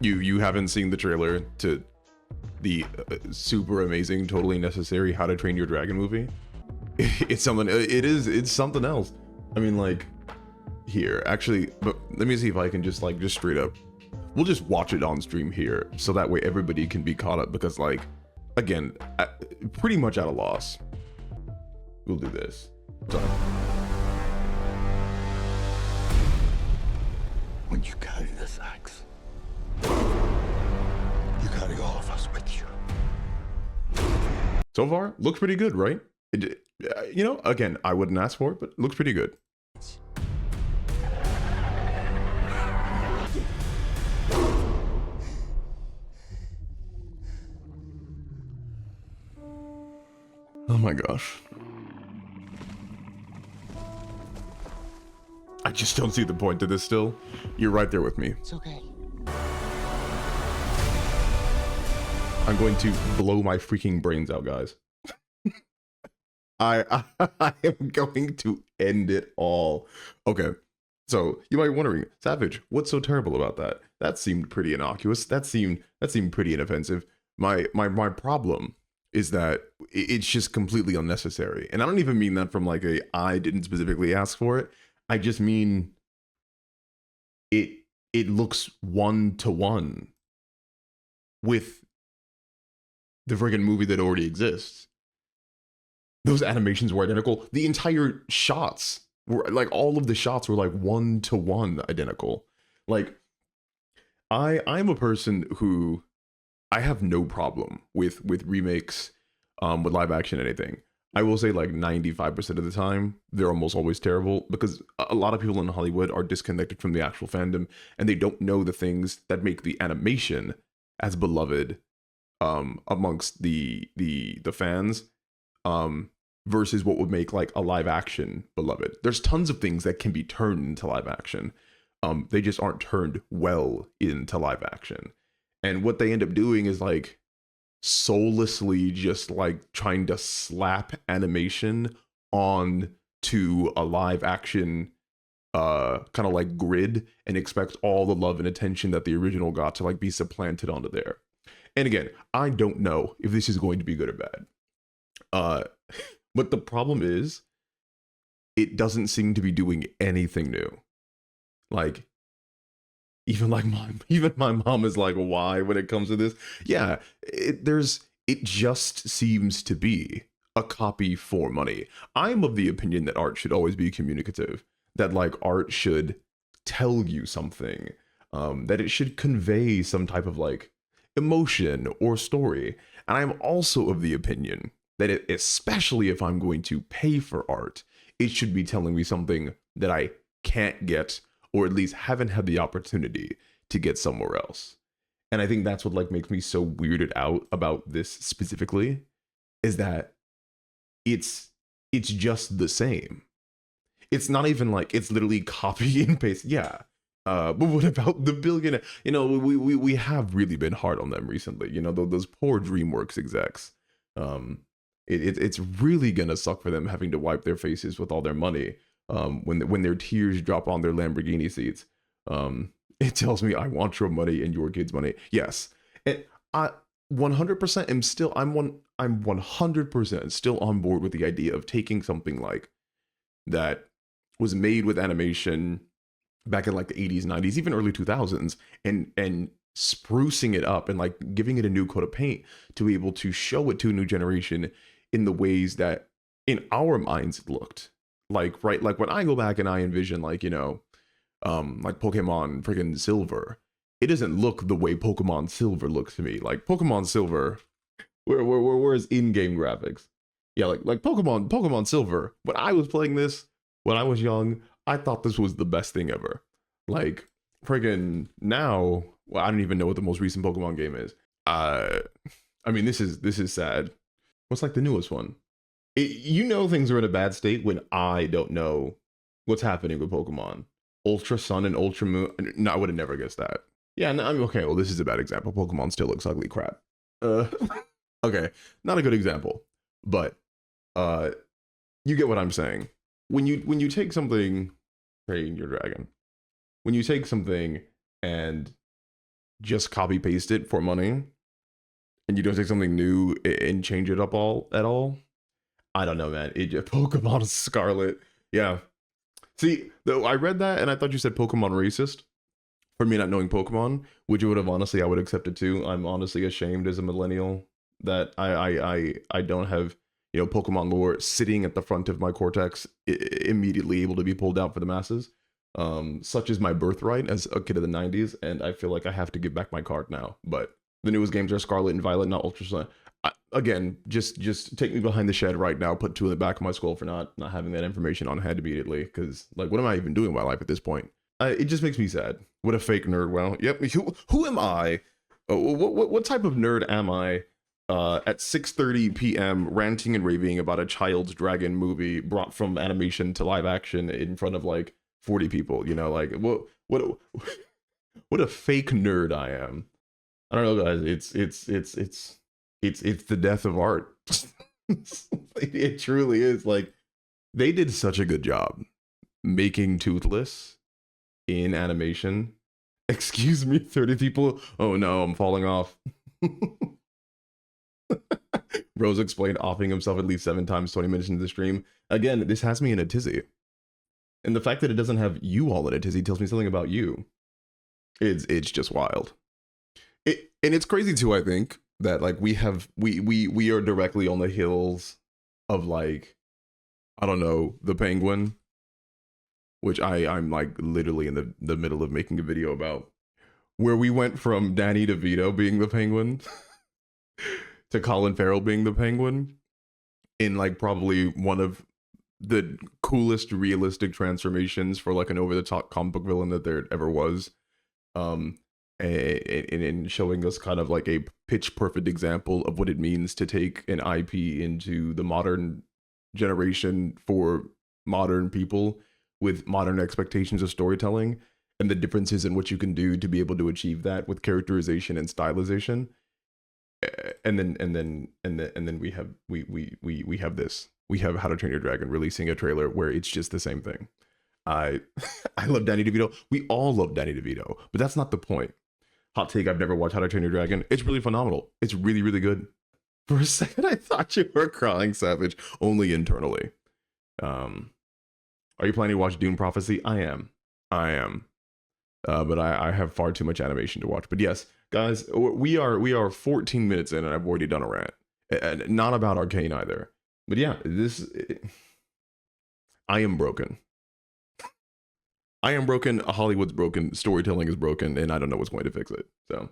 You haven't seen the trailer to the super amazing, totally necessary How to Train Your Dragon movie? It's something. It's something else. I mean, like, here actually, but let me see if I can just straight up. We'll just watch it on stream here, so that way everybody can be caught up. Because like, again, pretty much at a loss. We'll do this. Sorry. When you carry this axe, you carry all of us with you. So far, looks pretty good, right? You know, again, I wouldn't ask for it, but looks pretty good. Oh my gosh. I just don't see the point to this still. You're right there with me. It's okay. I'm going to blow my freaking brains out, guys. I am going to end it all. Okay, so you might be wondering, Savage, what's so terrible about that? That seemed pretty innocuous. That seemed pretty inoffensive. My problem is that it's just completely unnecessary. And I don't even mean that from like I didn't specifically ask for it. I just mean it looks one-to-one with the friggin' movie that already exists. Those animations were identical. The entire shots were like, all of the shots were like one-to-one identical. Like, I'm a person who, I have no problem with remakes, with live action anything. I will say like 95% of the time, they're almost always terrible, because a lot of people in Hollywood are disconnected from the actual fandom, and they don't know the things that make the animation as beloved amongst the fans, versus what would make like a live action beloved. There's tons of things that can be turned into live action. They just aren't turned well into live action. And what they end up doing is like soullessly just like trying to slap animation on to a live action kind of like grid, and expect all the love and attention that the original got to like be supplanted onto there. And again, I don't know if this is going to be good or bad. But the problem is, it doesn't seem to be doing anything new. Like, even my mom is like, why when it comes to this? Yeah, it just seems to be a copy for money. I'm of the opinion that art should always be communicative, that like art should tell you something, that it should convey some type of like emotion or story. And I'm also of the opinion that especially if I'm going to pay for art, it should be telling me something that I can't get, or at least haven't had the opportunity to get somewhere else. And I think that's what like makes me so weirded out about this specifically, is that it's just the same. It's not even like, it's literally copy and paste. Yeah. But what about the billionaire? You know, we have really been hard on them recently. You know, those poor DreamWorks execs. It's really gonna suck for them having to wipe their faces with all their money when their tears drop on their Lamborghini seats. It tells me, I want your money and your kids' money. Yes, and I 100% am still, I'm 100% still on board with the idea of taking something like that was made with animation back in like the 80s, 90s, even early 2000s, and sprucing it up and like giving it a new coat of paint to be able to show it to a new generation in the ways that in our minds it looked like, right? Like when I go back and I envision like, you know, like Pokemon freaking Silver, it doesn't look the way Pokemon Silver looks to me. Like Pokemon Silver, where's in-game graphics? Yeah, like Pokemon Silver, when I was playing this when I was young, I thought this was the best thing ever. Like friggin' now, well, I don't even know what the most recent Pokemon game is. I mean, this is sad. What's like the newest one? You know, things are in a bad state when I don't know what's happening with Pokemon. Ultra Sun and Ultra Moon. No, I would have never guessed that. Yeah, no, I'm okay. Well, this is a bad example. Pokemon still looks ugly crap. Okay, not a good example, but you get what I'm saying. When you take something, Train Your Dragon, when you take something and just copy paste it for money, and you don't take something new and change it up all at all. I don't know, man. Pokemon Scarlet, yeah. See, though I read that and I thought you said Pokemon racist for me not knowing Pokemon, which would have honestly I would accept it too. I'm honestly ashamed as a millennial that I don't have Pokemon lore sitting at the front of my cortex, immediately able to be pulled out for the masses. Such is my birthright as a kid of the '90s, and I feel like I have to give back my card now. But the newest games are Scarlet and Violet, not Ultra Sun. Again, just take me behind the shed right now. Put two in the back of my skull for not having that information on hand immediately. Because like, what am I even doing with my life at this point? It just makes me sad. What a fake nerd. Well, yep. Who am I? What type of nerd am I? At 6:30 p.m. ranting and raving about a child's dragon movie brought from animation to live action in front of like 40 people. Like what a fake nerd I am. I don't know, guys. It's the death of art. It truly is. Like, they did such a good job making Toothless in animation. Excuse me, 30 people. Oh no, I'm falling off. Rose explained offing himself at least 7 times 20 minutes into the stream. Again, this has me in a tizzy. And the fact that it doesn't have you all in a tizzy tells me something about you. It's just wild. And it's crazy too, I think, that like we are directly on the heels of like, I don't know, the Penguin, which I'm like literally in the middle of making a video about, where we went from Danny DeVito being the Penguin to Colin Farrell being the Penguin in like probably one of the coolest realistic transformations for like an over-the-top comic book villain that there ever was. And showing us kind of like a pitch perfect example of what it means to take an IP into the modern generation for modern people with modern expectations of storytelling, and the differences in what you can do to be able to achieve that with characterization and stylization. And then we have this. We have How to Train Your Dragon releasing a trailer where it's just the same thing. I love Danny DeVito. We all love Danny DeVito, but that's not the point. Hot take, I've never watched How to Train Your Dragon. It's really phenomenal. It's really, really good. For a second, I thought you were crying, Savage, only internally. Are you planning to watch Dune Prophecy? I am. But I have far too much animation to watch. But yes, guys, we are 14 minutes in and I've already done a rant. And not about Arcane either. But yeah, I am broken. I am broken, Hollywood's broken, storytelling is broken, and I don't know what's going to fix it. So